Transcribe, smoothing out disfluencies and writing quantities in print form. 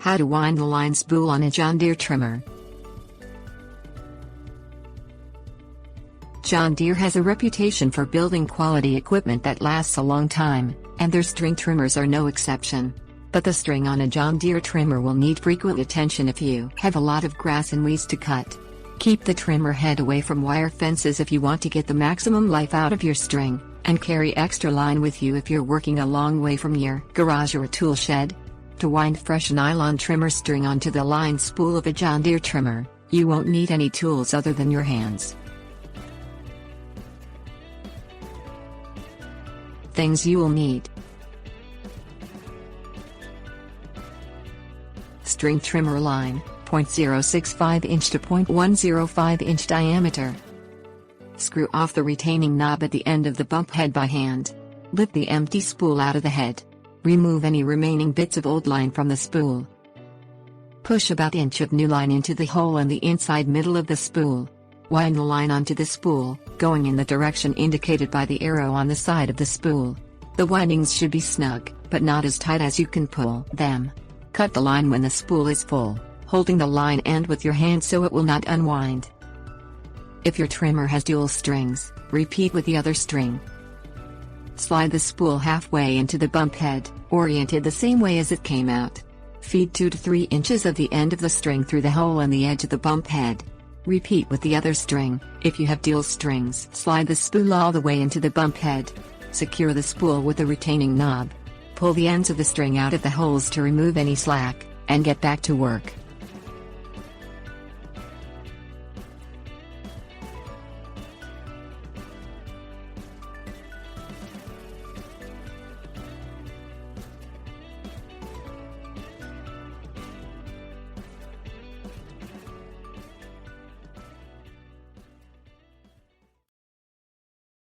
How to wind the line spool on a John Deere trimmer. John Deere has a reputation for building quality equipment that lasts a long time, and their string trimmers are no exception. But the string on a John Deere trimmer will need frequent attention if you have a lot of grass and weeds to cut. Keep the trimmer head away from wire fences if you want to get the maximum life out of your string, and carry extra line with you if you're working a long way from your garage or a tool shed. To wind fresh nylon trimmer string onto the line spool of a John Deere trimmer, you won't need any tools other than your hands. Things you will need: string trimmer line, 0.065 inch to 0.105 inch diameter. Screw off the retaining knob at the end of the bump head by hand. Lift the empty spool out of the head. Remove any remaining bits of old line from the spool. Push about an inch of new line into the hole in the inside middle of the spool. Wind the line onto the spool, going in the direction indicated by the arrow on the side of the spool. The windings should be snug, but not as tight as you can pull them. Cut the line when the spool is full, holding the line end with your hand so it will not unwind. If your trimmer has dual strings, repeat with the other string. Slide the spool halfway into the bump head, oriented the same way as it came out. Feed 2 to 3 inches of the end of the string through the hole in the edge of the bump head. Repeat with the other string. If you have dual strings, slide the spool all the way into the bump head. Secure the spool with the retaining knob. Pull the ends of the string out of the holes to remove any slack, and get back to work.